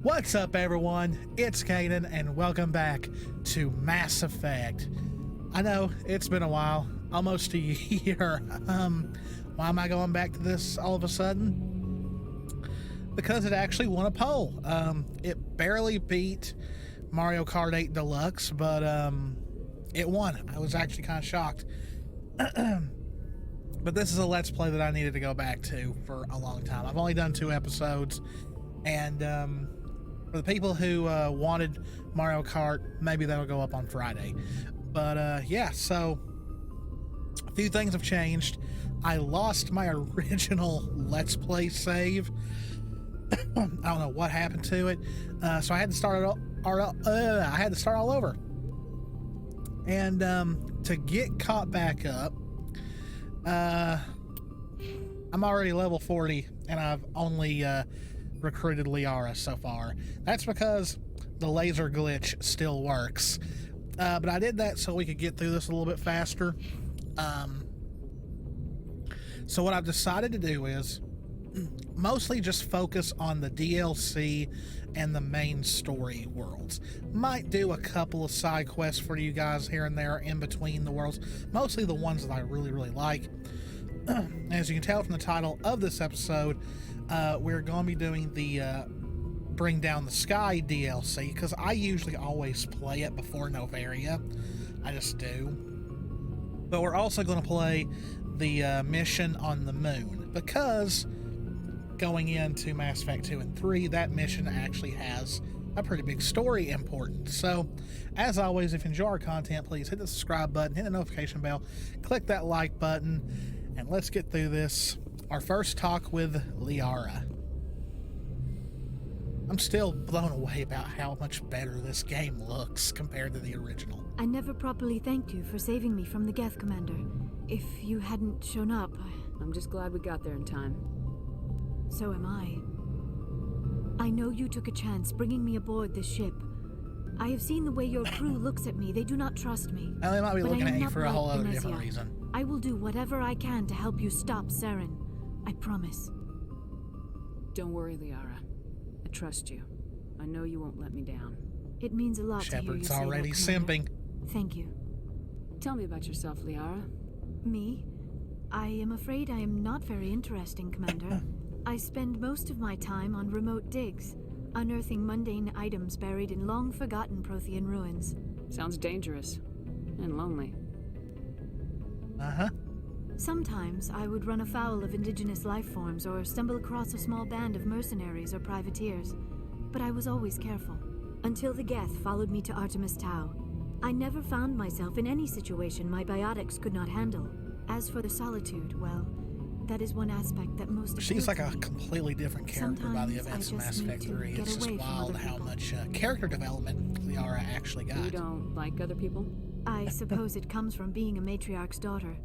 What's up, everyone? It's Caden, and welcome back to Mass Effect. I know it's been a while, almost a year. Why am I going back to this all of a sudden? Because it actually won a poll. It barely beat Mario Kart 8 Deluxe, but it won. I was actually kind of shocked. But this is a Let's Play that I needed to go back to for a long time. I've only done 2 episodes, and for the people who wanted Mario Kart, maybe that'll go up on Friday. But yeah, so a few things have changed. I lost my original Let's Play save. I don't know what happened to it, so I had to start all over. And to get caught back up, I'm already level 40, and I've only recruited Liara so far. That's because the laser glitch still works. But I did that so we could get through this a little bit faster. So what I've decided to do is mostly just focus on the DLC and the main story worlds. Might do a couple of side quests for you guys here and there in between the worlds, mostly the ones that I really like. As you can tell from the title of this episode, we're going to be doing the Bring Down the Sky DLC, because I usually always play it before Novaria. I just do. But we're also going to play the mission on the moon, because going into Mass Effect 2 and 3, that mission actually has a pretty big story importance. So, as always, if you enjoy our content, please hit the subscribe button, hit the notification bell, click that like button, and let's get through this. Our first talk with Liara. I'm still blown away about how much better this game looks compared to the original. I never properly thanked you for saving me from the Geth, Commander. If you hadn't shown up, I'm just glad we got there in time. So am I. I know you took a chance bringing me aboard this ship. I have seen the way your crew looks at me. They do not trust me. Well, they might be looking at you for a whole other Benezia. different reason. I will do whatever I can to help you stop Saren. I promise. Don't worry, Liara. I trust you. I know you won't let me down. It means a lot to hear you Shepard's say that, already Commander. simping. Thank you. Tell me about yourself, Liara. Me? I am afraid I am not very interesting, Commander. I spend most of my time on remote digs, unearthing mundane items buried in long-forgotten Prothean ruins. Sounds dangerous. And lonely. Uh-huh. Sometimes I would run afoul of indigenous life forms or stumble across a small band of mercenaries or privateers. But I was always careful. Until the Geth followed me to Artemis Tau. I never found myself in any situation my biotics could not handle. As for the solitude, well, that is one aspect that most She's like appealed a to me. completely different character by the Sometimes events I of Mass just Effect need to 3. get It's just away from wild other how people. much character development Liara actually got. You don't like other people? I suppose it comes from being a matriarch's daughter.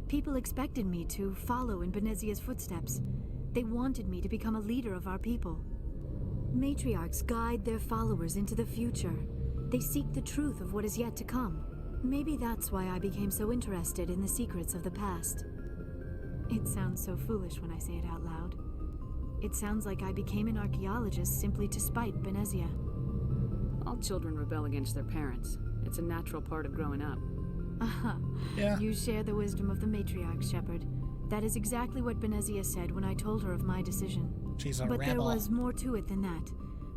People expected me to follow in Benezia's footsteps. They wanted me to become a leader of our people. Matriarchs guide their followers into the future. They seek the truth of what is yet to come. Maybe that's why I became so interested in the secrets of the past. It sounds so foolish when I say it out loud. It sounds like I became an archaeologist simply to spite Benezia. All children rebel against their parents. It's a natural part of growing up. Aha. Yeah. You share the wisdom of the matriarch, Shepard. That is exactly what Benezia said when I told her of my decision. She's a But there rebel. was more to it than that.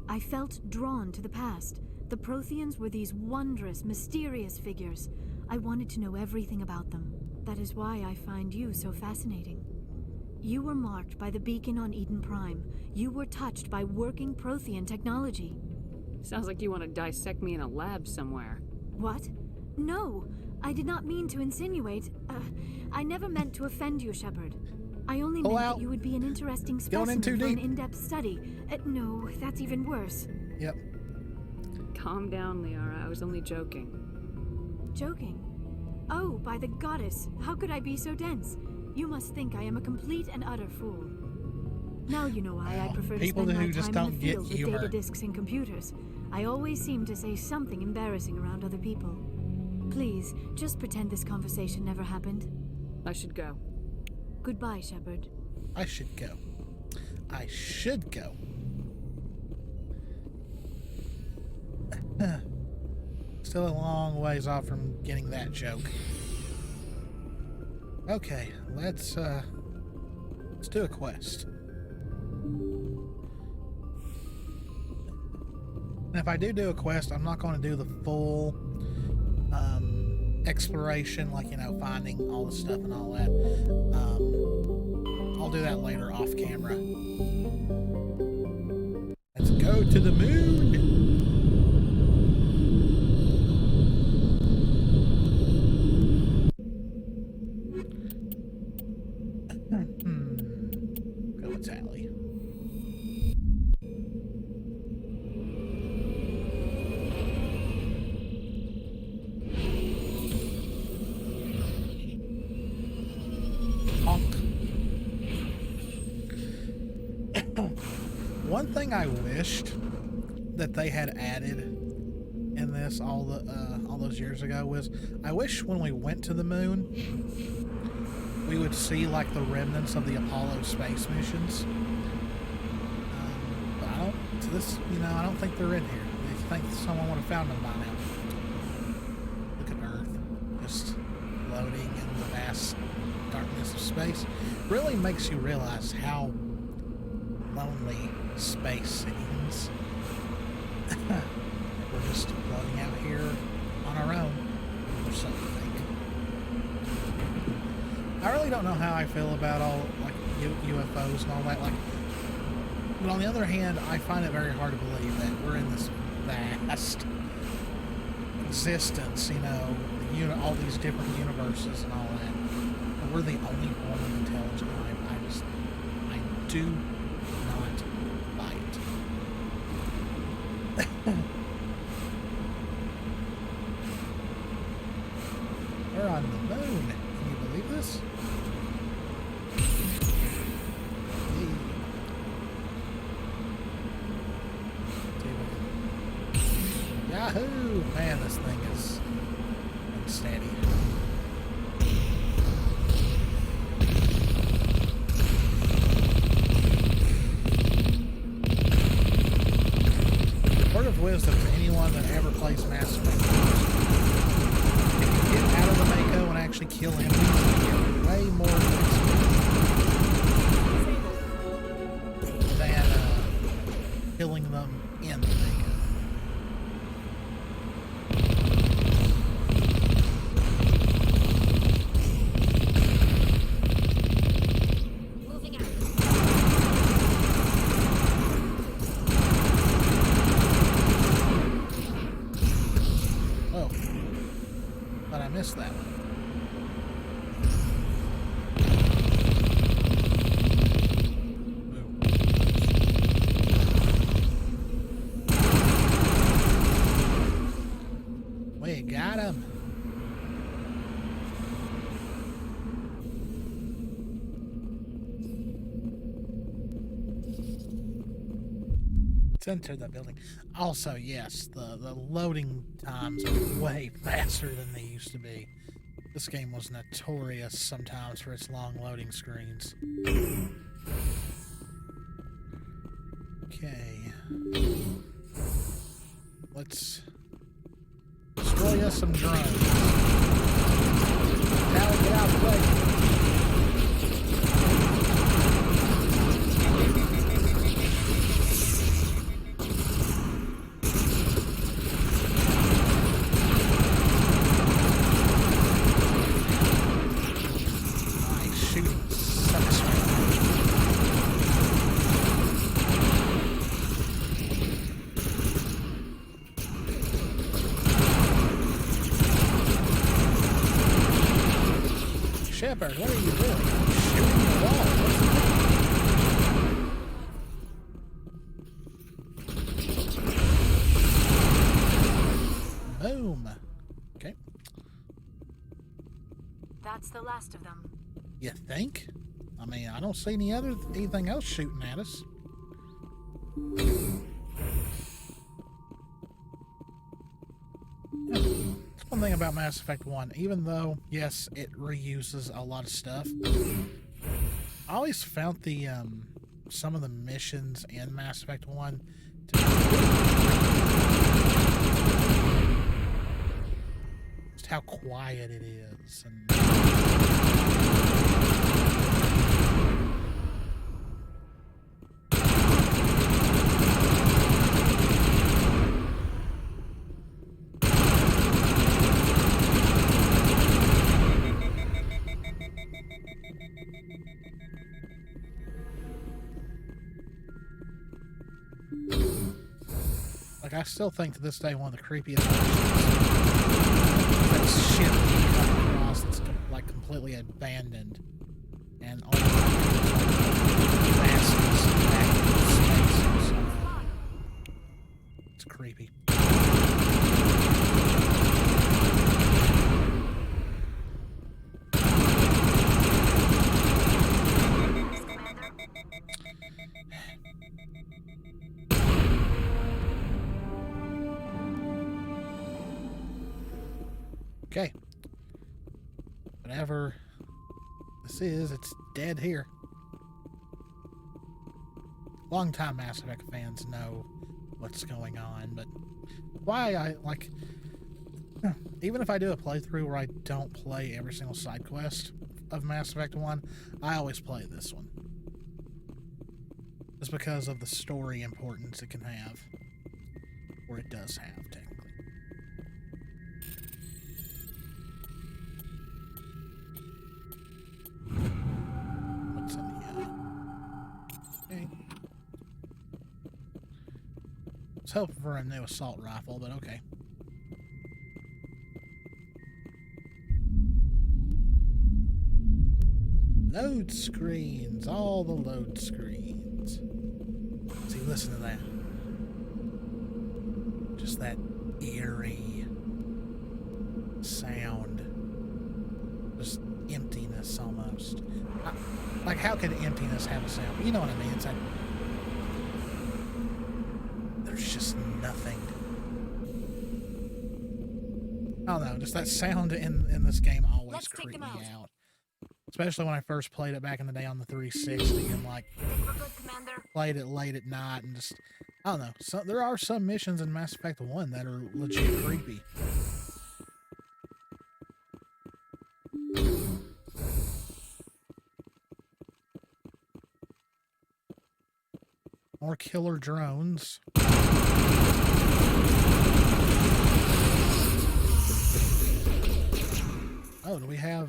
I felt drawn to the past. The Protheans were these wondrous, mysterious figures. I wanted to know everything about them. That is why I find you so fascinating. You were marked by the beacon on Eden Prime. You were touched by working Prothean technology. Sounds like you want to dissect me in a lab somewhere. What? No, I did not mean to insinuate. I never meant to offend you, Shepard. I only meant that you would be an interesting Going in specimen too for an deep. in-depth study. No, that's even worse. Yep. Calm down, Liara. I was only joking. Joking? Oh, by the goddess, how could I be so dense? You must think I am a complete and utter fool. Now you know why I prefer to people spend who my just time in don't the get field with humor. data disks and computers. I always seem to say something embarrassing around other people. Please, just pretend this conversation never happened. I should go. Goodbye, Shepard. I should go. I should go. Still a long ways off from getting that joke. Okay, let's do a quest. And if I do a quest, I'm not going to do the full exploration, like, you know, finding all the stuff and all that. I'll do that later off camera. Let's go to the moon! Go with Tally. One thing I wished that they had added in this all those years ago was, I wish when we went to the moon we would see like the remnants of the Apollo space missions. But I don't. To this, you know, I don't think they're in here. I think someone would have found them by now. Look at Earth, just floating in the vast darkness of space. Really makes you realize how lonely space seems. We're just floating out here on our own, or something. I really don't know how I feel about all like UFOs and all that. Like, but on the other hand, I find it very hard to believe that we're in this vast existence. You know, all these different universes and all that. But we're the only form of intelligent life. I do not buy it. We're on the moon. Can you believe this? Yahoo! Man, this thing is unsteady. Word of wisdom to anyone that ever plays Mass Effect. If you get out of the Mako and actually kill enemies, you get way more than killing them in the Mako. That one. We got him. Let's enter the building. Also, yes, the loading times are way faster than they used to be. This game was notorious sometimes for its long loading screens. Okay. Let's destroy us some drones. Now get out of the way. Shepard, what are you doing? I'm shooting the wall. Boom. Okay. That's the last of them. You think? I mean, I don't see anything else shooting at us. One thing about Mass Effect 1, even though, yes, it reuses a lot of stuff, I always found the, some of the missions in Mass Effect 1 to be just how quiet it is. And like, I still think to this day one of the creepiest that ship you come across that's like completely abandoned and all vastness back in space. So it's creepy. Okay. Whatever this is, it's dead here. Longtime Mass Effect fans know what's going on, but why I like, even if I do a playthrough where I don't play every single side quest of Mass Effect 1, I always play this one. Just because of the story importance it can have. Or it does have, technically. What's in here? Okay. I was hoping for a new assault rifle, but okay. Load screens, all the load screens. See, listen to that. Just that eerie sound. Just emptiness almost. Like, how could emptiness have a sound? You know what I mean? It's like, there's just nothing. I don't know, just that sound in this game always creeped me out. Especially when I first played it back in the day on the 360 and, like, played it late at night and just, I don't know. So, there are some missions in Mass Effect 1 that are legit creepy. More killer drones. Oh, do we have...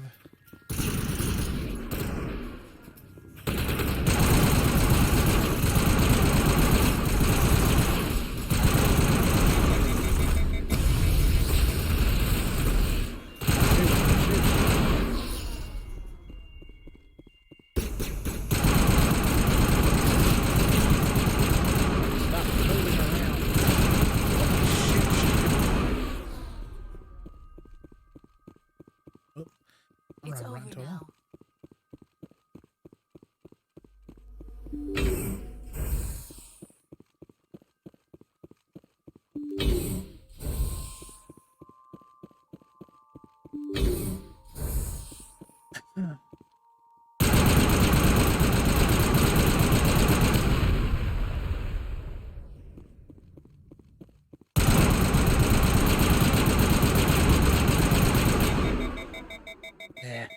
Yeah.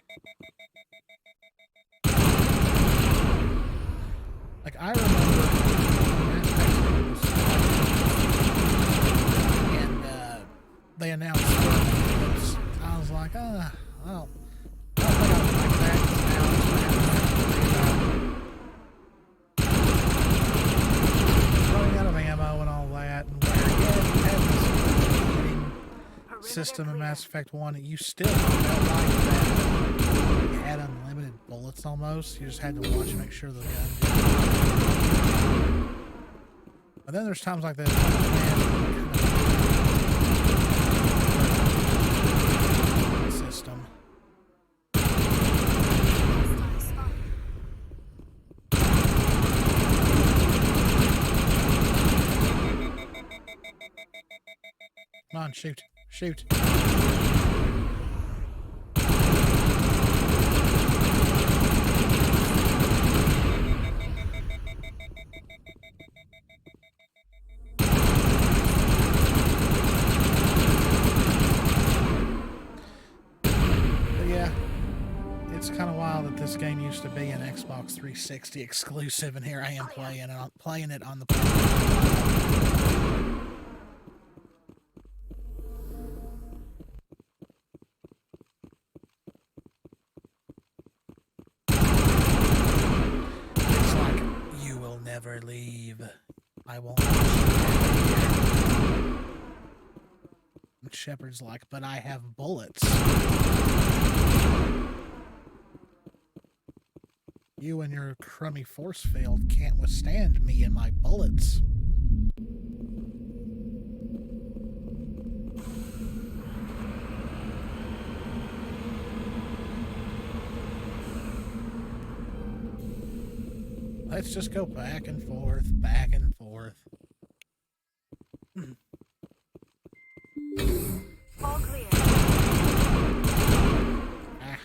Like, I remember and they announced this. I was like, I don't think I would like that. Now it's running out of ammo and all that, and where you had this system in Mass Effect 1, you still felt like that. You had unlimited bullets almost. You just had to watch and make sure the gun did. But then there's times like that. System. Come on, shoot. Shoot. game used to be an Xbox 360 exclusive, and here I am playing it on the. It's like, you will never leave. I won't. Shepard's like, but I have bullets. You and your crummy force field can't withstand me and my bullets. Let's just go back and forth, back and forth. All clear. Ah.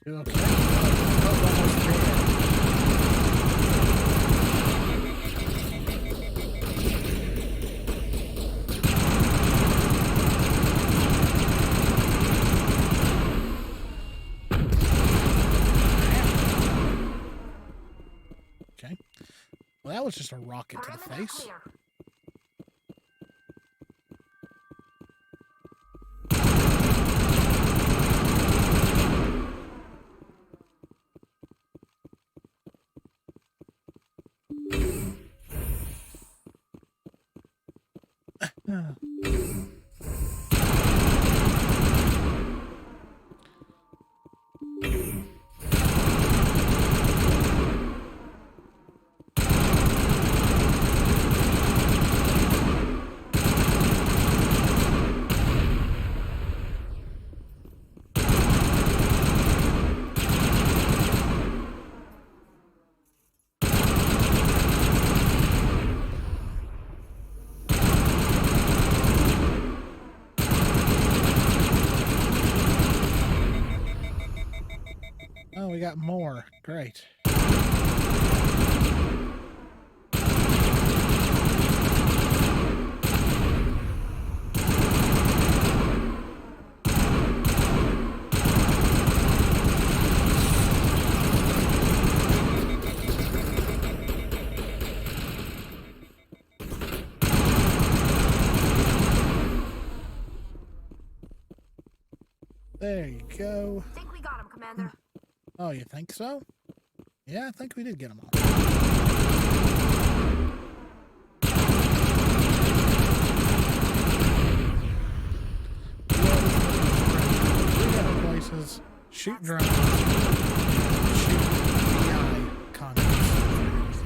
Okay. Okay. Well, that was just a rocket to the face. Oh, we got more. Great. There you go. I think we got him, Commander. Oh, you think so? Yeah, I think we did get them all. We got places. Shoot drones. Shoot AI contacts.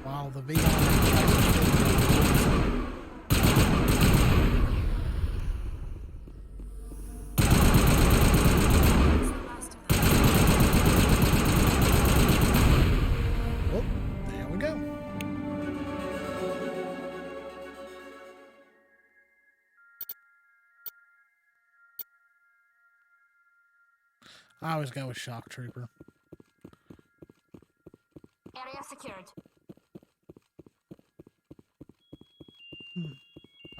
While the VR I always go with Shock Trooper. Area secured.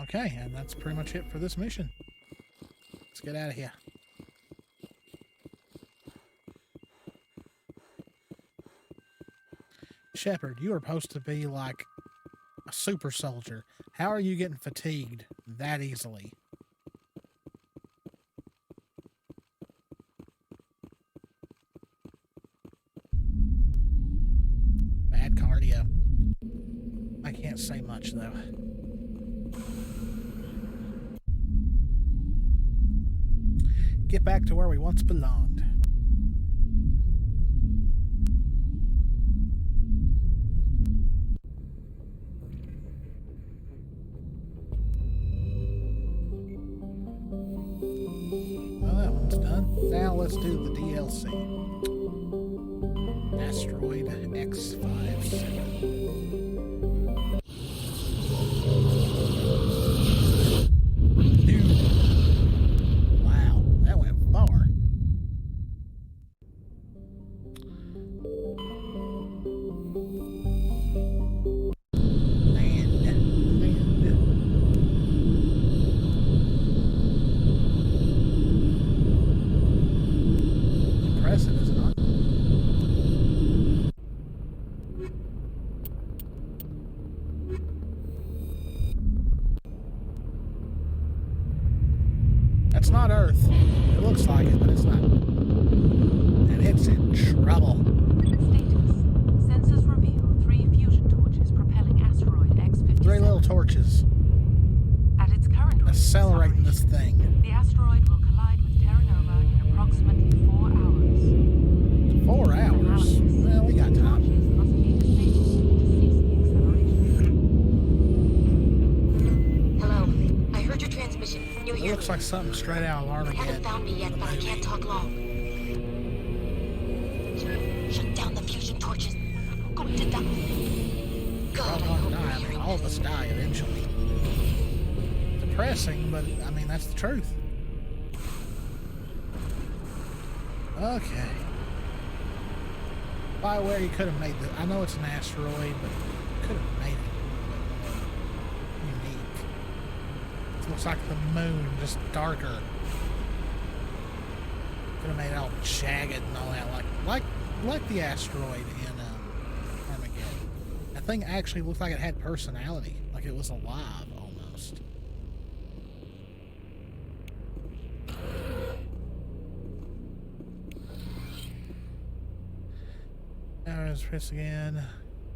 Okay, and that's pretty much it for this mission. Let's get out of here. Shepard, you are supposed to be like a super soldier. How are you getting fatigued that easily? Bad cardio. I can't say much, though. Get back to where we once belonged. Well, that one's done. Now let's do the DLC. Asteroid X57. That's not Earth. It looks like it, but it's not. And it's in trouble. Status. Sensors reveal 3 fusion torches propelling asteroid X-57. 3 little torches At its current rate of accelerating this acceleration, thing. the asteroid will collide with Terra Nova in approximately 4 hours. 4 hours? Well, we got time. Torches must be disabled to cease the acceleration. Hello. I heard your transmission. Can you It hear looks me? like something straight out of You haven't Armageddon. found me yet, but I can't talk long. Shut down the fusion torches. I'm going to die. We're all God, I gonna hope die. I you're mean, hearing all of this. us die eventually. Depressing, but I mean, that's the truth. Okay. By the way, you could have made the. I know it's an asteroid, but you could have made it a little bit more unique. It looks like the moon, just darker. Could have made it all jagged and all that, like the asteroid in Armageddon. That thing actually looked like it had personality, like it was alive almost. Now let's press again,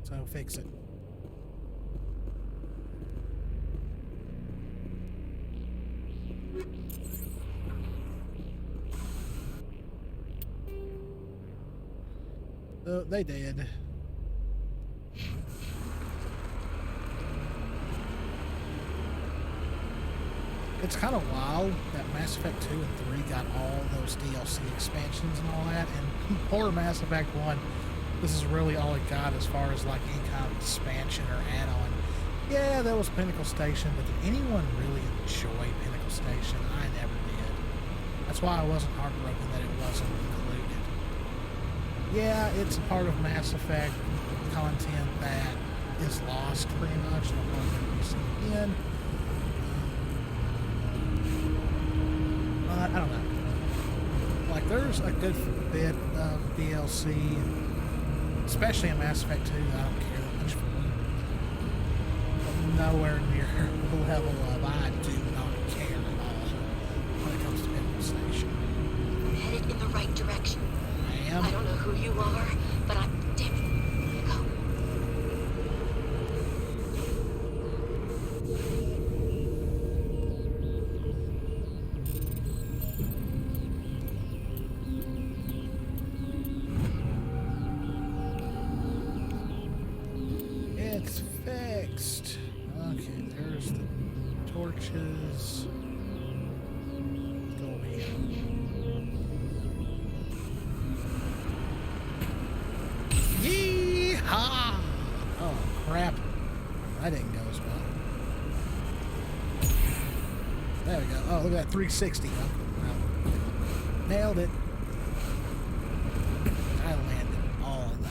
so fix it. They did. It's kind of wild that Mass Effect 2 and 3 got all those DLC expansions and all that, and poor Mass Effect 1, this is really all it got as far as like any kind of expansion or add-on. Yeah, there was Pinnacle Station, but did anyone really enjoy Pinnacle Station? I never did. That's why I wasn't heartbroken that it wasn't included. Yeah, it's a part of Mass Effect content that is lost pretty much. No one can be seen again. I don't know. Like, there's a good bit of DLC, especially in Mass Effect 2, that I don't care that much for. But nowhere near the level of I do not care at all when it comes to Pinnacle Station. I'm headed in the right direction. I am. I don't know who you are, but I'm... Damn it. Go. It's fixed. Okay, there's the torches. Go over here. Yee-haw! Oh, crap. That didn't go as well. There we go. Oh, look at that 360. Oh, well, nailed it. I landed all of that.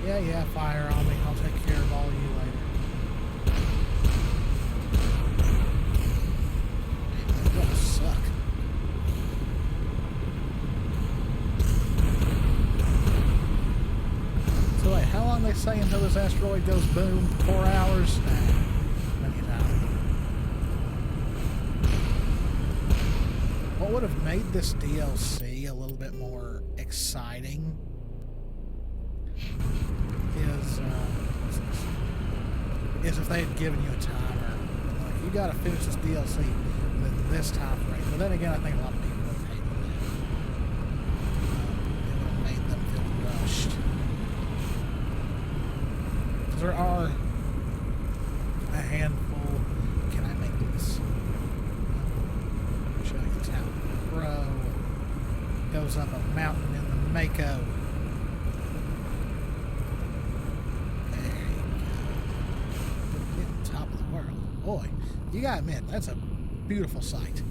Yeah, fire on me. I'll take care of all of you later. Man, that's gonna suck. So wait, how long they say until this asteroid goes boom? 4 hours? Nah, many times. What would have made this DLC a little bit more exciting is if they had given you a timer. Like, you gotta finish this DLC within this time frame. But then again, I think a lot of people would have hated that. It would have made them feel rushed. Because there are a handful. Can I make this? Show you the town. Bro. Goes up a mountain in the Mako. Boy, you gotta admit, that's a beautiful sight.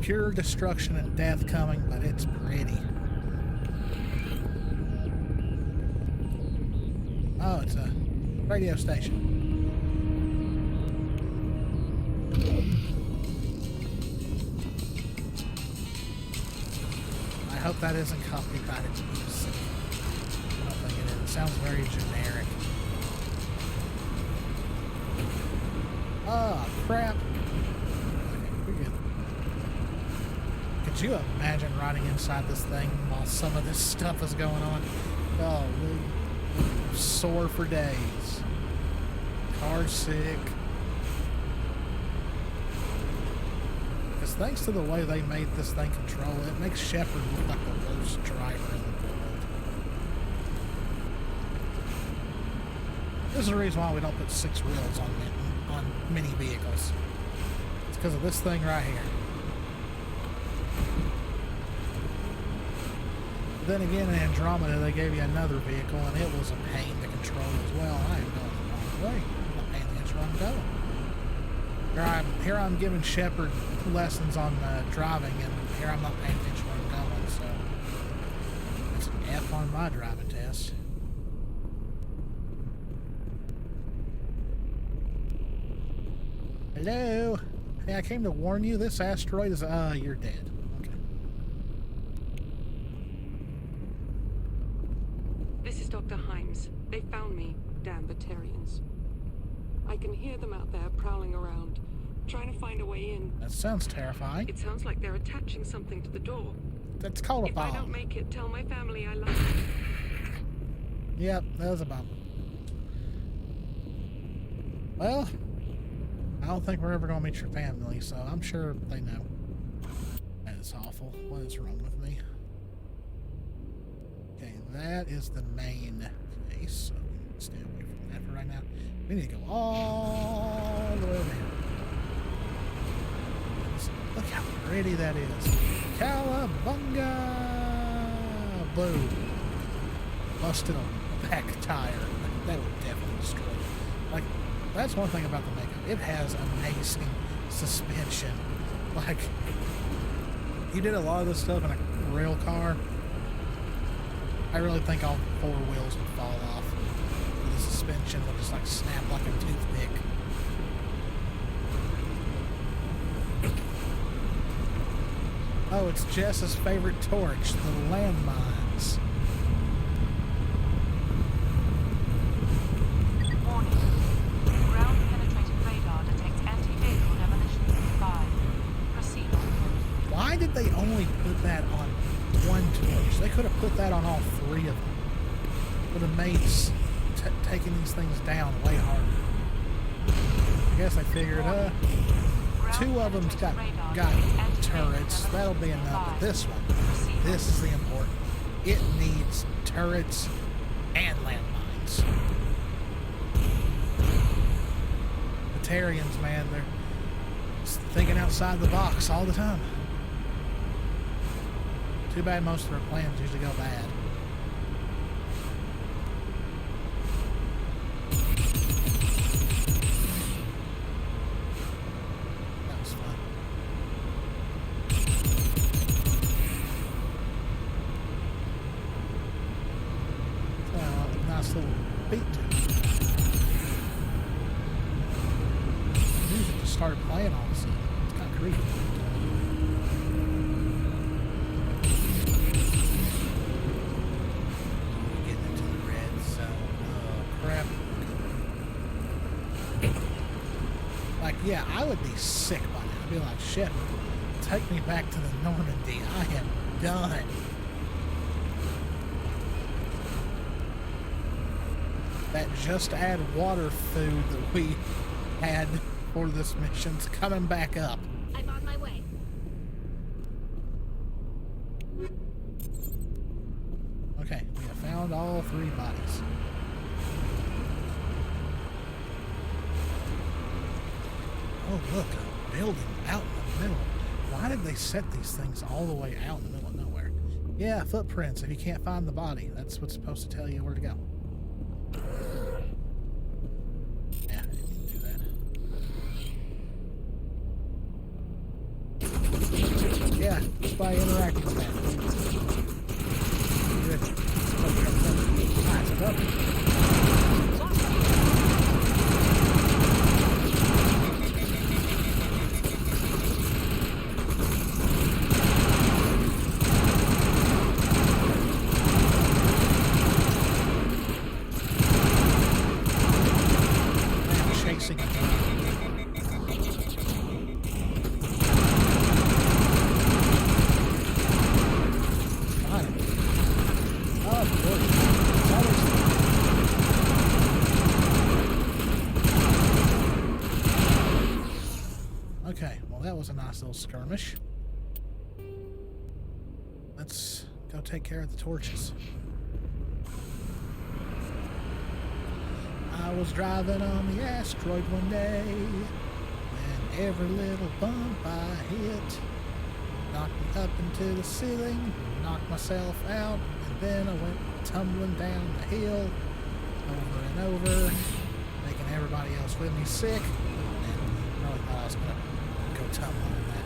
Pure destruction and death coming, but it's pretty. Oh, it's a radio station. I hope that isn't copyrighted music. I don't think it is. It sounds very generic. Oh, crap. Okay, we're good. Could you imagine riding inside this thing while some of this stuff is going on? Oh, sore for days. Car sick. Because thanks to the way they made this thing control, it makes Shepard look like the worst driver in the world. This is the reason why we don't put 6 wheels on mini vehicles. It's because of this thing right here. Then again, in Andromeda, they gave you another vehicle, and it was a pain to control as well. I am going the wrong way. I'm not paying attention where I'm going. Here I'm giving Shepard lessons on driving, and here I'm not paying attention where I'm going, so it's an F on my driving test. Hello? Hey, I came to warn you, this asteroid is, you're dead. Okay. This is Dr. Himes. They found me, damn Batarians. I can hear them out there prowling around, trying to find a way in. That sounds terrifying. It sounds like they're attaching something to the door. That's called a If bomb. I don't make it, tell my family I love them. Yep, that was a bomb. Well, I don't think we're ever going to meet your family, so I'm sure they know. That is awful. What is wrong with me? Okay, that is the main case, so stay away from that for right now. We need to go all the way down. Look how pretty that is. Cowabunga! Boom. Busted a back tire. That would definitely destroy it. Like, that's one thing about the makeup. It has amazing suspension. Like, you did a lot of this stuff in a rail car. I really think all 4 wheels would fall off. The suspension would just like snap like a toothpick. Oh, it's Jess's favorite torch, the landmines. Warning. Ground-penetrating radar detects anti-vehicle demolitions nearby. Proceed on foot. Why did they only put that on 1 torch? They could have put that on all 3 of them. Would have made taking these things down way harder. I guess I figured, 2 of them's got turrets. That'll be enough. But this one, this is the important. It needs turrets and landmines. Batarians, man, they're thinking outside the box all the time. Too bad most of their plans usually go bad. That was fun. Nice little beat to it. The music just started playing all of a sudden. It's kind of creepy. Getting into the red zone. Oh, crap. Like, yeah, I would be sick by now. I'd be like, shit, take me back to the Normandy. I am done. That just add water food that we had for this mission's coming back up. I'm on my way. Okay, we have found all 3 bodies. Oh, look, a building out in the middle. Why did they set these things all the way out in the middle of nowhere? Yeah, footprints. If you can't find the body, that's what's supposed to tell you where to go. Yeah, I didn't do that. Yeah, just by interacting with that. Good. Nice, go. I'm chasing it. was a nice little skirmish. Let's go take care of the torches. I was driving on the asteroid one day, and every little bump I hit knocked me up into the ceiling, knocked myself out, and then I went tumbling down the hill over and over, making everybody else with me sick, and I really thought I was going to go tumbling on that.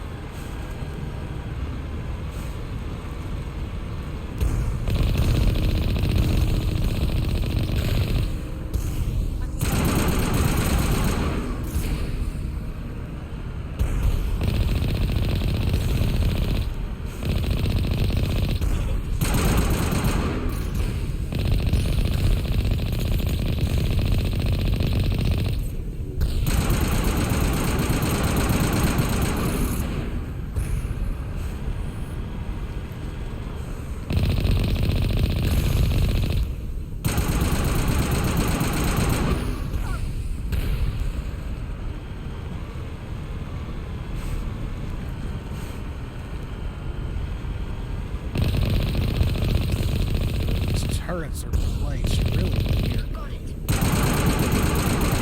Turrets are placed really weird.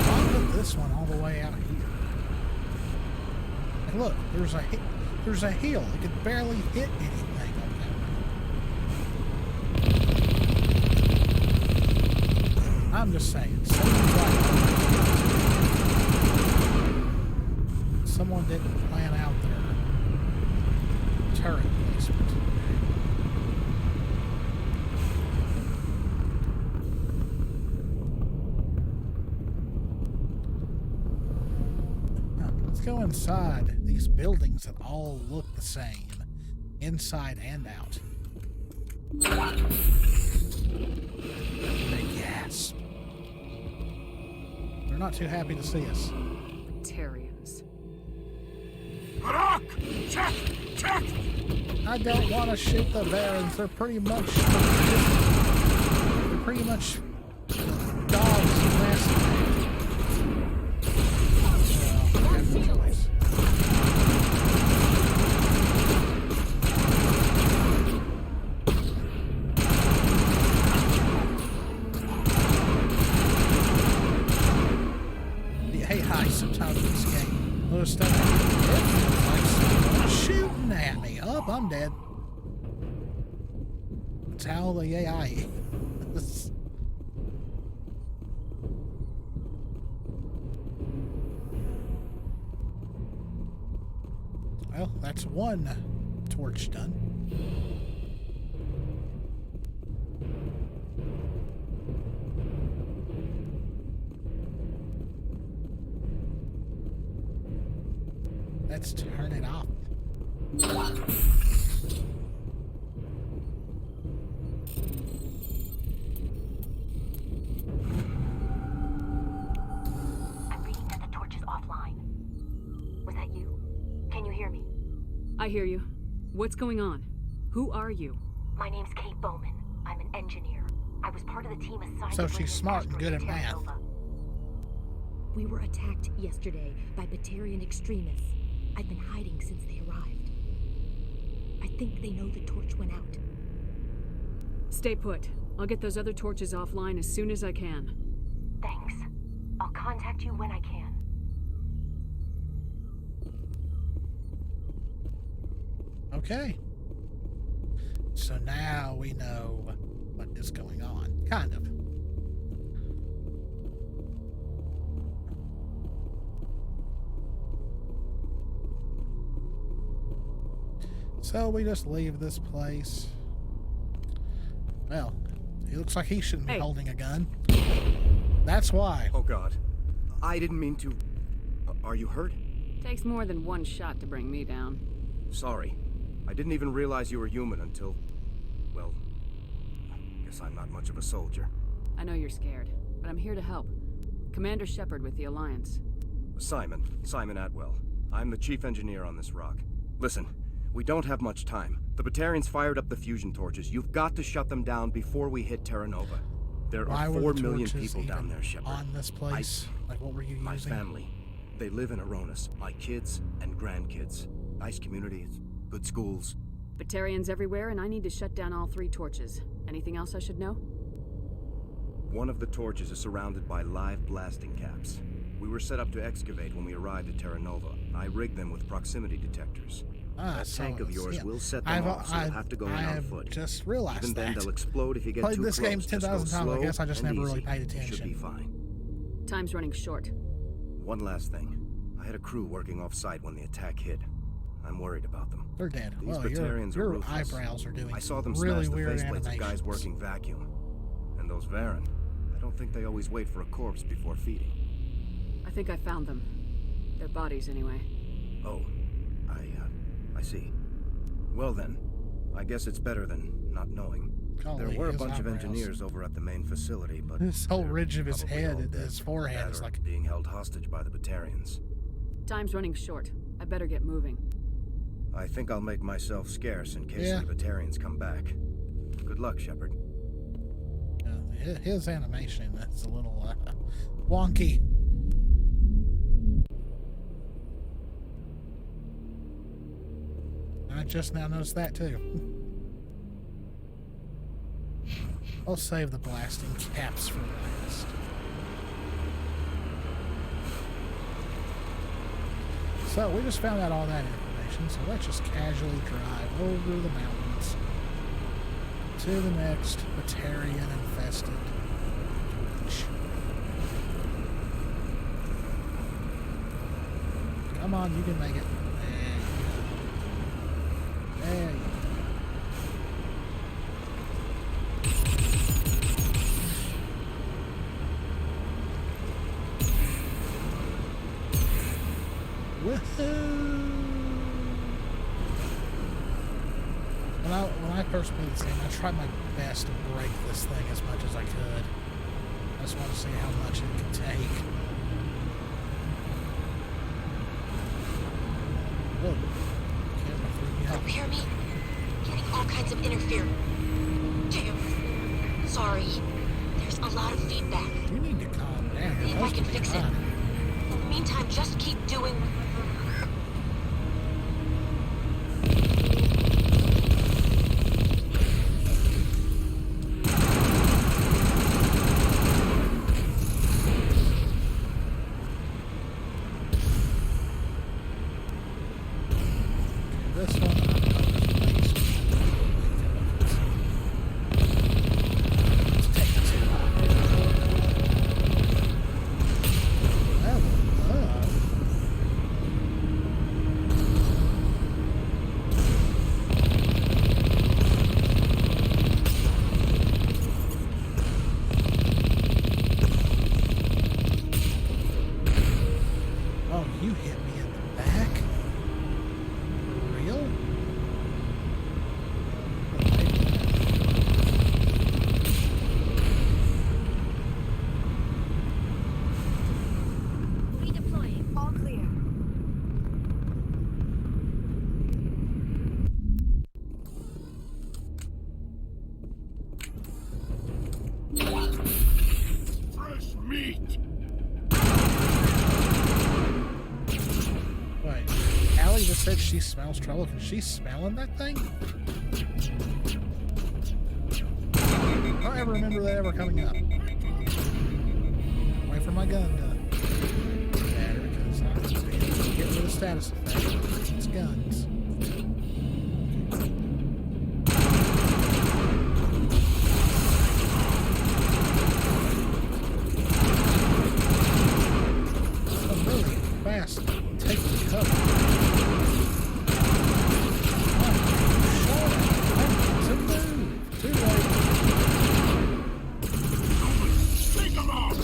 Why put this one all the way out here? And look, there's a hill. It could barely hit anything up that way. I'm just saying. Someone didn't plan out their turret placement. Let's go inside these buildings that all look the same, inside and out. Big gasp. They're not too happy to see us. Batarians. Check! I don't want to shoot the Barons. They're pretty much dogs and massive. Sometimes in this game, little stuff like someone shooting at me. Oh, I'm dead. That's how the AI is. Well, that's one torch done. Let's turn it off. I'm reading that the torch is offline. Was that you? Can you hear me? I hear you. What's going on? Who are you? My name's Kate Bowman. I'm an engineer. I was part of the team assigned So to bring she's this smart and asteroid good to at Terra math. Nova. We were attacked yesterday by Batarian extremists. I've been hiding since they arrived. I think they know the torch went out. Stay put. I'll get those other torches offline as soon as I can. Thanks. I'll contact you when I can. Okay. So now we know what is going on. Kind of. So we just leave this place. Well, he looks like he shouldn't be holding a gun. That's why. Oh God. I didn't mean to... Are you hurt? Takes more than one shot to bring me down. Sorry. I didn't even realize you were human until... Well, I guess I'm not much of a soldier. I know you're scared, but I'm here to help. Commander Shepard with the Alliance. Simon Atwell. I'm the chief engineer on this rock. Listen, we don't have much time. The Batarians fired up the fusion torches. You've got to shut them down before we hit Terra Nova. There Why are were 4 the million torches people down even there, Shepard. on this place? Like, what were you My using? family. They live in Aronis. My kids and grandkids. Nice communities, good schools. Batarians everywhere, and I need to shut down all 3 torches. Anything else I should know? One of the torches is surrounded by live blasting caps. We were set up to excavate when we arrived at Terra Nova. I rigged them with proximity detectors. That tank of yours will set them off, so you'll have to go in on foot. Just realized Even then, that. they'll explode if you get Played too this close. game 10,000 Just go times. I slow guess I just and never really easy. paid attention. Should be fine. Time's running short. One last thing. I had a crew working off-site when the attack hit. I'm worried about them. They're dead. These Well, Batarians are your ruthless. eyebrows are doing I saw them really smash the weird faceplates of animations. guys working vacuum. And those Varen, I don't think they always wait for a corpse before feeding. I think I found them. Their bodies, anyway. Oh, I see. Well then, I guess it's better than not knowing. Golly, There were a his bunch of eyebrows. engineers over at the main facility, but This whole they're ridge of his probably head all and dead. his forehead That is or like- being held hostage by the Batarians. Time's running short. I better get moving. I think I'll make myself scarce in case Yeah. the Batarians come back. Good luck, Shepard. His animation is a little wonky. I just now noticed that too. I'll save the blasting caps for last. So we just found out all that information, so let's just casually drive over the mountains to the next Batarian infested torch. Come on, you can make it. There you go. There you go. Woohoo! When I first played this game, I tried my best to break this thing as much as I could. I just want to see how much it could take. Whoa. Camera freaked me out. You hear me? Getting all kinds of interference. Damn. Sorry. There's a lot of feedback. You need to calm down. You're See if I supposed can to be fix it. fine. In the meantime, just keep doing. This one, it's taking too long. Level up. Oh, you hit me in the back? For real? Redeploying. All clear. Fresh meat! Wait, Allie just said she smells trouble. Can she smelling that thing? I don't ever remember that ever coming up. Wait for my gun to matter because I was getting rid of the status effect. It's guns. I'm really fast taking cover. To move. Too late. Take them out!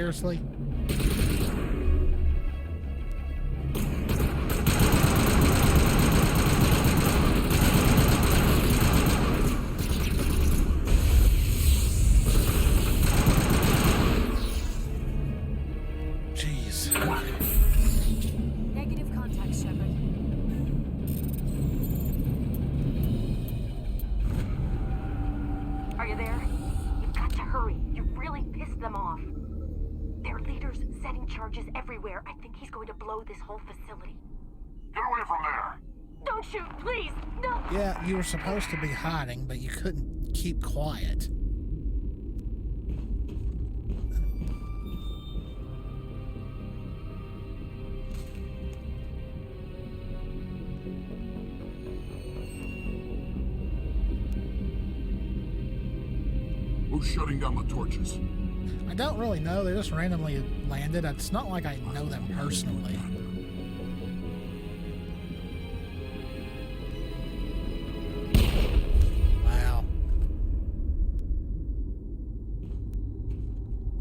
Seriously? Jeez. Negative contact, Shepard. Are you there? You've got to hurry. You've really pissed them off. Their leader's setting charges everywhere. I think he's going to blow this whole facility. Get away from there! Don't shoot, please! No! Yeah, you were supposed to be hiding, but you couldn't keep quiet. Who's shutting down the torches? I don't really know. They just randomly landed. It's not like I know them personally. Wow.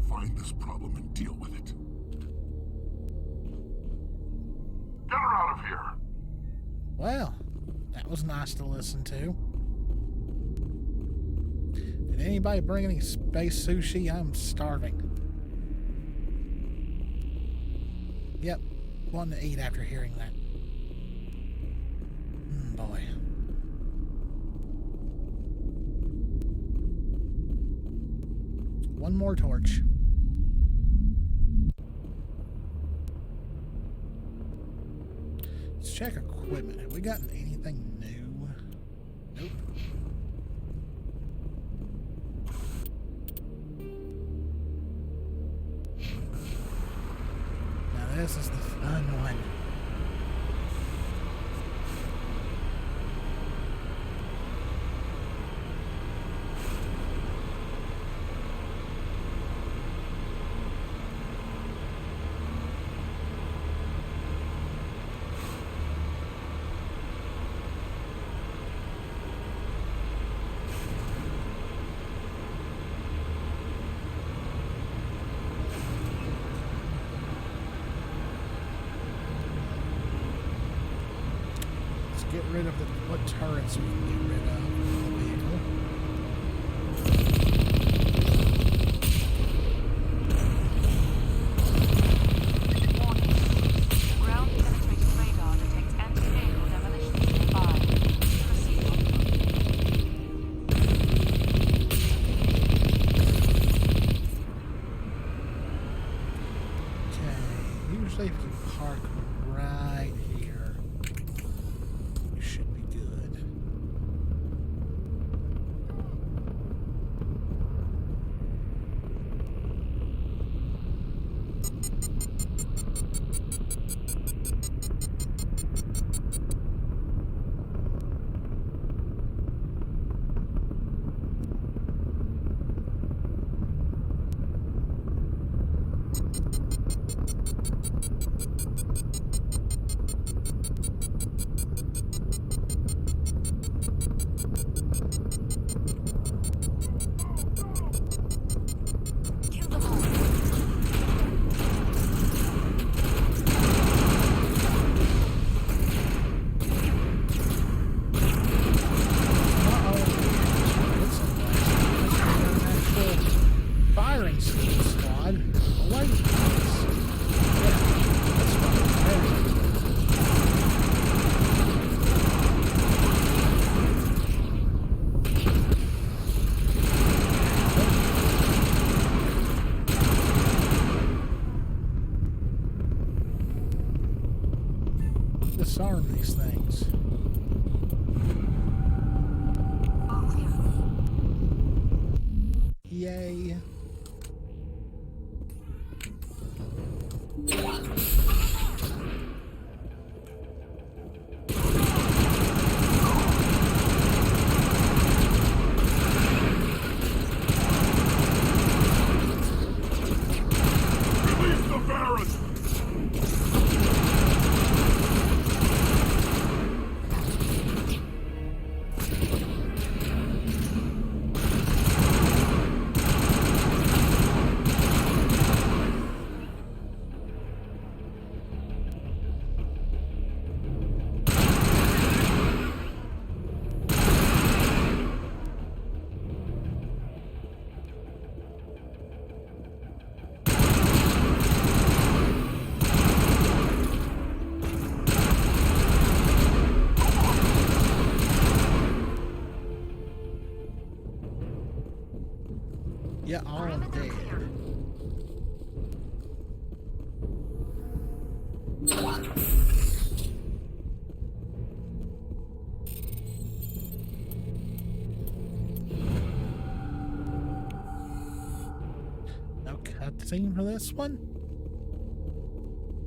Find this problem and deal with it. Get her out of here! Well, that was nice to listen to. Did anybody bring any space sushi? I'm starving. Yep, wanting to eat after hearing that. Boy. One more torch. Let's check equipment. Have we gotten anything new? Nope. Now this is the fun one. Get rid of what turrets we can get rid of the vehicle. Warning. Ground penetrating radar detects anti-vehicle demolition nearby. Proceed on Okay, usually if you park right here, you should be good. Kill them all. Firing squad. Away from us. Yeah, that's right. Disarm these things. Yay. Release the Baron! Yeah, all dead. No cutscene for this one?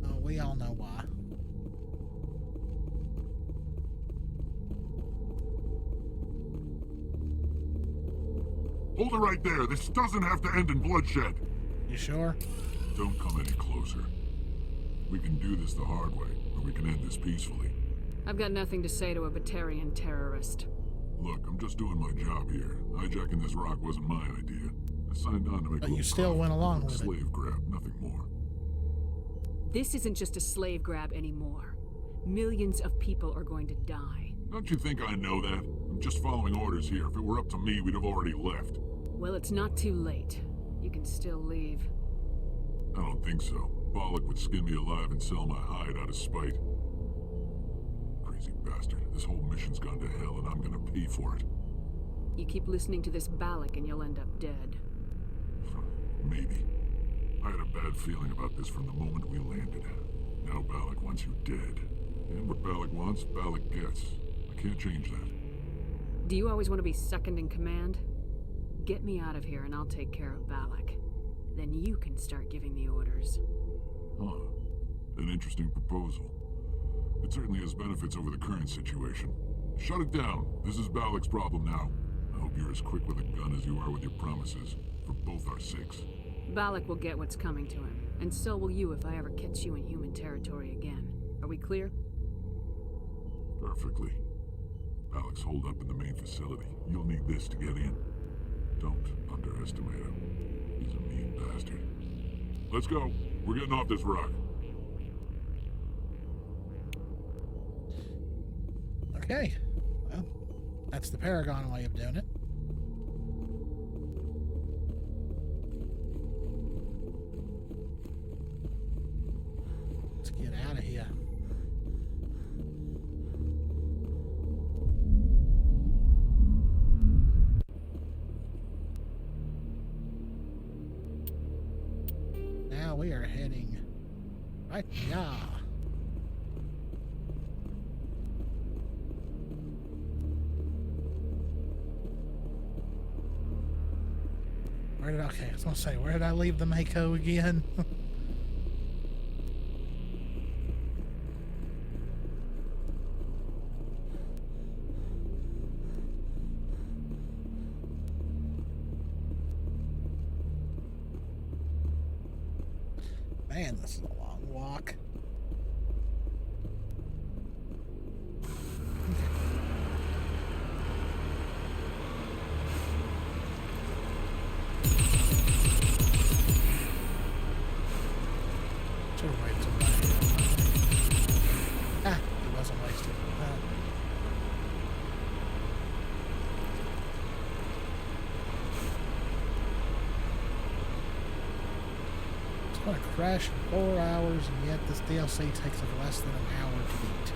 Oh, we all know why. Hold it right there. This doesn't have to end in bloodshed. You sure? Don't come any closer. We can do this the hard way, or we can end this peacefully. I've got nothing to say to a Batarian terrorist. Look, I'm just doing my job here. Hijacking this rock wasn't my idea. I signed on to make But a you little still profit. went along with it. Slave grab, nothing more. This isn't just a slave grab anymore. Millions of people are going to die. Don't you think I know that? I'm just following orders here. If it were up to me, we'd have already left. Well, it's not too late. You can still leave. I don't think so. Bollock would skin me alive and sell my hide out of spite. Crazy bastard. This whole mission's gone to hell and I'm gonna pay for it. You keep listening to this Balak and you'll end up dead. Maybe. I had a bad feeling about this from the moment we landed. Now Balak wants you dead. And what Balak wants, Balak gets. I can't change that. Do you always want to be second in command? Get me out of here and I'll take care of Balak. Then you can start giving the orders. Huh. An interesting proposal. It certainly has benefits over the current situation. Shut it down. This is Balak's problem now. I hope you're as quick with a gun as you are with your promises. For both our sakes. Balak will get what's coming to him. And so will you if I ever catch you in human territory again. Are we clear? Perfectly. Balak's holed up in the main facility. You'll need this to get in. Don't underestimate him. He's a mean bastard. Let's go. We're getting off this rock. Okay. Well, that's the Paragon way of doing it. Let's get out of here. Now we are heading right here. Okay, I was gonna say, where did I leave the Mako again? Man, this is a long walk. It wasn't wasted. It's going to crash in 4 hours, and yet this DLC takes us less than an hour to beat.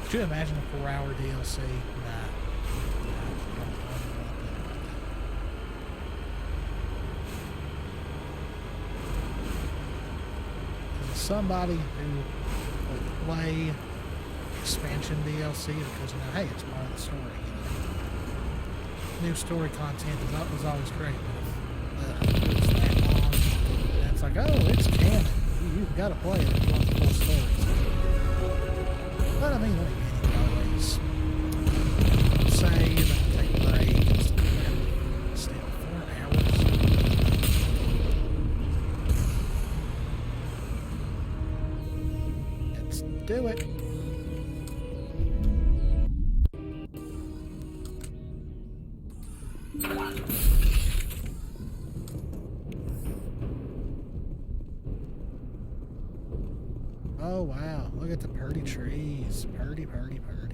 Could you imagine a 4-hour DLC? Nah. Somebody who will play expansion DLC because, you know, hey, it's part of the story, you know. New story content is always great, but if it's that long, and it's like, oh, it's canon. You've got to play it if you want the full story. But I mean, you can always save and take a break and stuff like that. Still, 4 hours. Do it. Oh wow, look at the purdy trees. Purdy, purdy, purdy.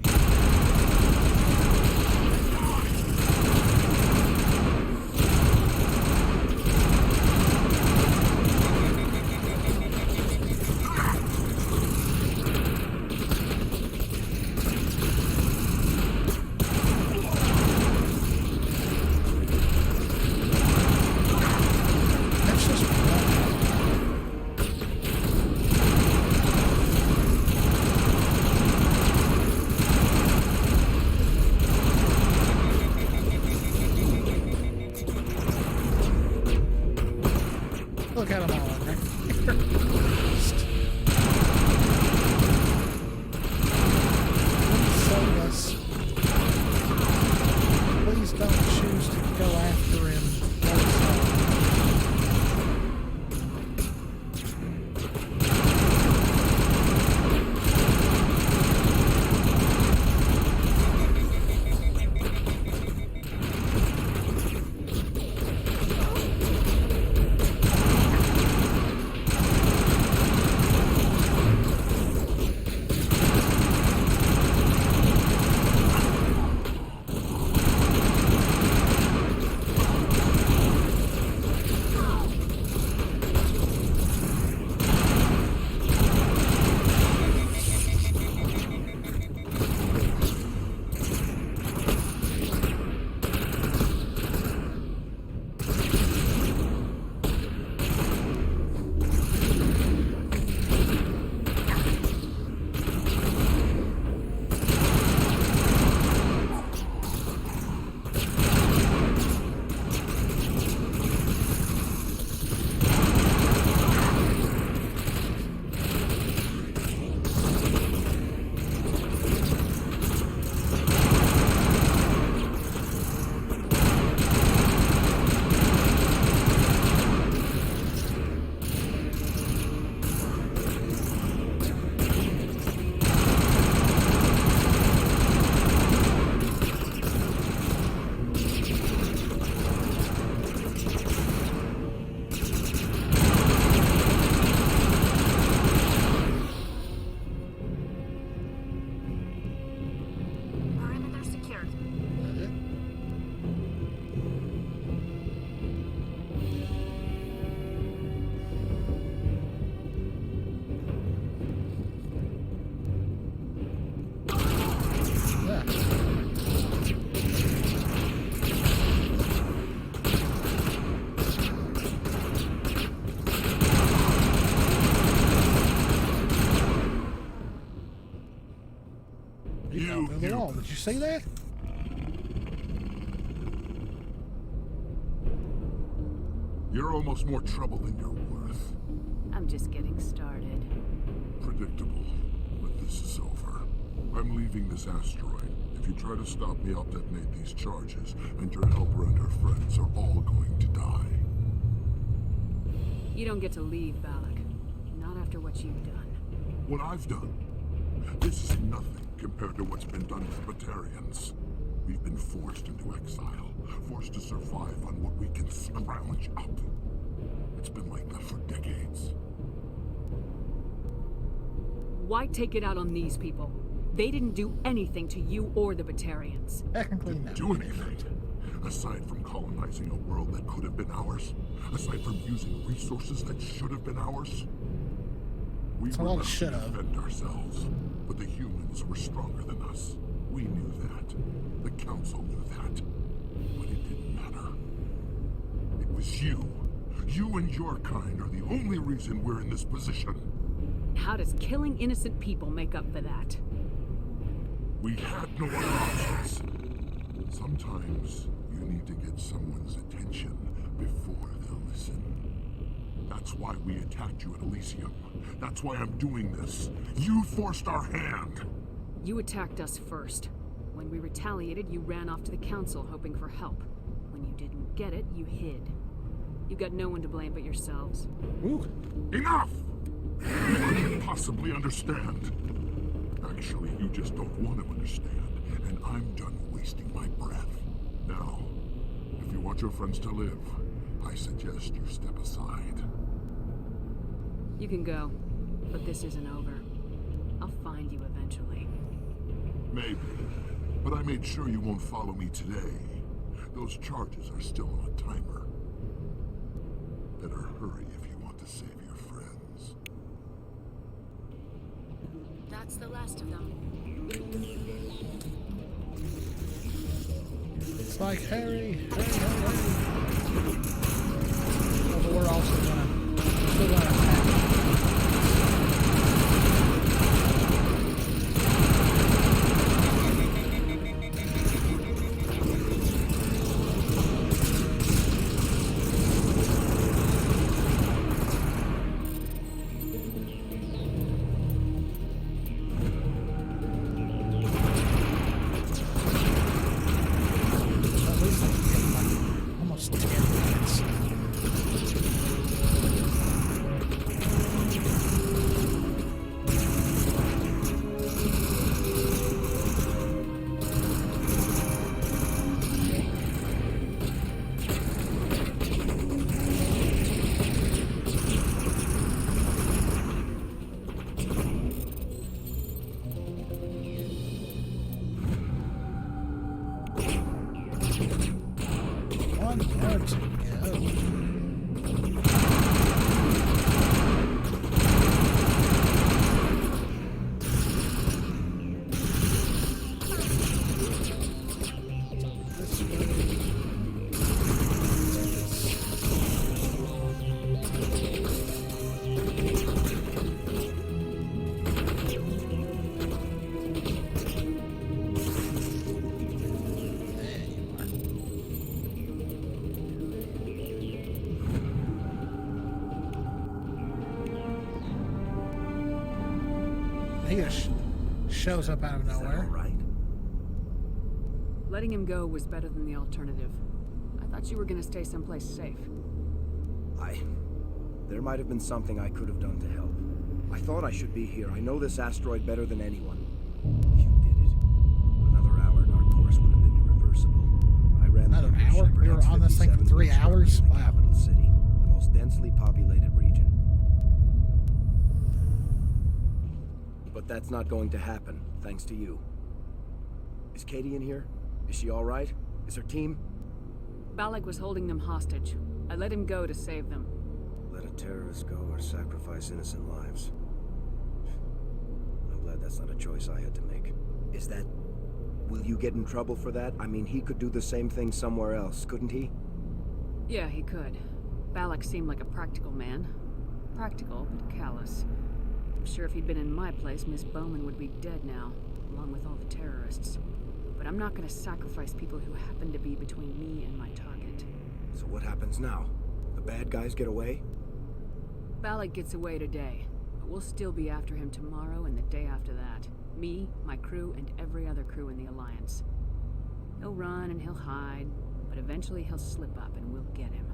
Did you see that? You're almost more trouble than you're worth. I'm just getting started. Predictable, but this is over. I'm leaving this asteroid. If you try to stop me, I'll detonate these charges, and your helper and her friends are all going to die. You don't get to leave, Balak. Not after what you've done. What I've done? This is nothing compared to what's been done to the Batarians. We've been forced into exile, forced to survive on what we can scrounge up. It's been like that for decades. Why take it out on these people? They didn't do anything to you or the Batarians. Technically, no. Do anything? Aside from colonizing a world that could have been ours? Aside from using resources that should have been ours? We were left to defend ourselves, but the humans were stronger than us. We knew that. The Council knew that. But it didn't matter. It was you. You and your kind are the only reason we're in this position. How does killing innocent people make up for that? We had no other options. Sometimes you need to get someone's attention before they'll listen. That's why we attacked you at Elysium. That's why I'm doing this. You forced our hand. You attacked us first. When we retaliated, you ran off to the Council hoping for help. When you didn't get it, you hid. You've got no one to blame but yourselves. Ooh. Enough! You couldn't possibly understand. Actually, you just don't want to understand, and I'm done wasting my breath. Now, if you want your friends to live, I suggest you step aside. You can go, but this isn't over. I'll find you eventually. Maybe, but I made sure you won't follow me today. Those charges are still on a timer. Better hurry if you want to save your friends. That's the last of them. It's like Harry. Oh, but we're also still gonna attack. Almost 10 minutes. He just shows up out of nowhere. Right. Letting him go was better than the alternative. I thought you were gonna stay someplace safe. There might have been something I could have done to help. I thought I should be here. I know this asteroid better than anyone. You did it. Another hour and our course would have been irreversible. I ran Another hour? We were on this thing for 3 hours? In the Wow. capital city, the most densely populated region. But that's not going to happen, thanks to you. Is Katie in here? Is she all right? Is her team? Balak was holding them hostage. I let him go to save them. Let a terrorist go or sacrifice innocent lives. I'm glad that's not a choice I had to make. Is that... Will you get in trouble for that? I mean, he could do the same thing somewhere else, couldn't he? Yeah, he could. Balak seemed like a practical man. Practical, but callous. I'm sure if he'd been in my place, Miss Bowman would be dead now, along with all the terrorists. But I'm not gonna sacrifice people who happen to be between me and my target. So what happens now? The bad guys get away? Balak gets away today, but we'll still be after him tomorrow and the day after that. Me, my crew, and every other crew in the Alliance. He'll run and he'll hide, but eventually he'll slip up and we'll get him.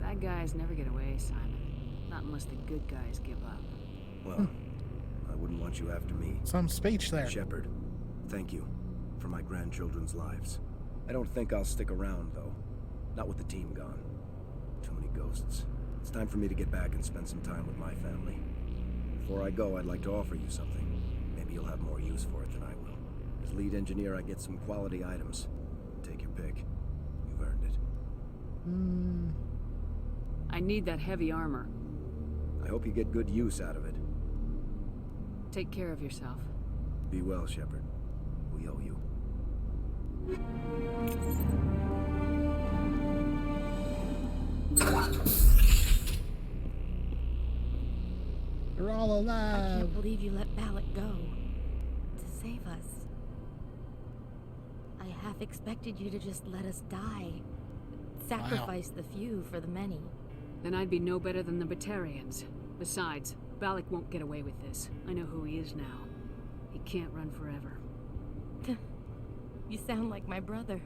Bad guys never get away, Simon. Not unless the good guys give up. Well, I wouldn't want you after me. Some speech there. Shepard, thank you for my grandchildren's lives. I don't think I'll stick around, though. Not with the team gone. Too many ghosts. It's time for me to get back and spend some time with my family. Before I go, I'd like to offer you something. Maybe you'll have more use for it than I will. As lead engineer, I get some quality items. Take your pick. You've earned it. I need that heavy armor. I hope you get good use out of it. Take care of yourself. Be well, Shepard. We owe you. You're all I alive. can't believe you let Balak go. To save us. I half expected you to just let us die. Sacrifice the few for the many. Then I'd be no better than the Batarians. Besides, Balak won't get away with this. I know who he is now. He can't run forever. You sound like my brother.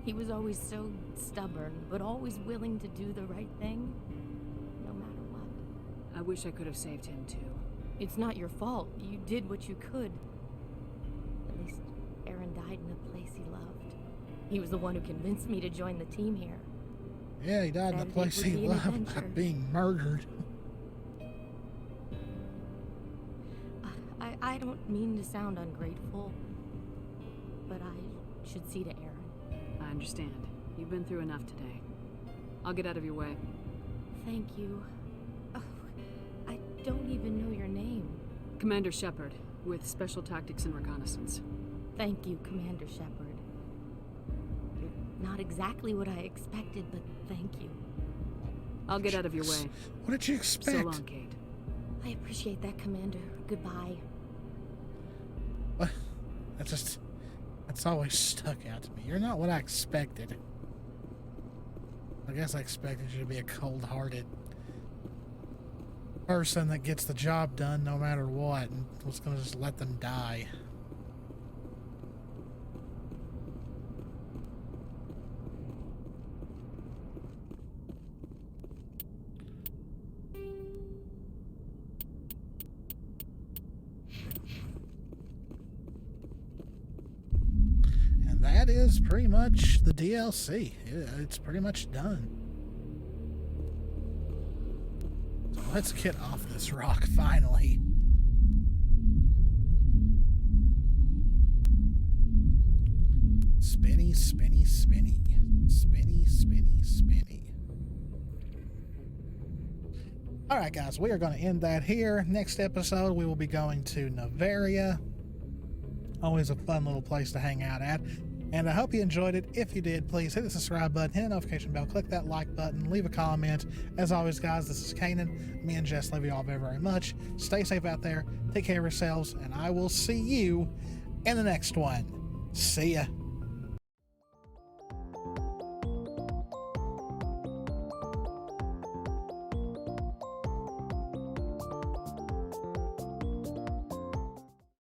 He was always so stubborn, but always willing to do the right thing, no matter what. I wish I could have saved him too. It's not your fault. You did what you could. At least Aaron died in a place he loved. He was the one who convinced me to join the team here. Yeah, he died in a place he loved by being murdered. I don't mean to sound ungrateful, but I should see to Aaron. I understand. You've been through enough today. I'll get out of your way. Thank you. Oh, I don't even know your name. Commander Shepard, with Special Tactics and Reconnaissance. Thank you, Commander Shepard. You're not exactly what I expected, but thank you. I'll get out of your way. What did you expect? So long, Kate. I appreciate that, Commander. Goodbye. What? That's always stuck out to me. You're not what I expected. I guess I expected you to be a cold-hearted person that gets the job done no matter what and was going to just let them die. That is pretty much the DLC. It's pretty much done. So let's get off this rock finally. Spinny, spinny, spinny. Spinny, spinny, spinny. Alright guys, we are going to end that here. Next episode we will be going to Novaria. Always a fun little place to hang out at. And I hope you enjoyed it. If you did, please hit the subscribe button, hit the notification bell, click that like button, leave a comment. As always, guys, this is Kanan. Me and Jess love you all very, very much. Stay safe out there. Take care of yourselves. And I will see you in the next one. See ya.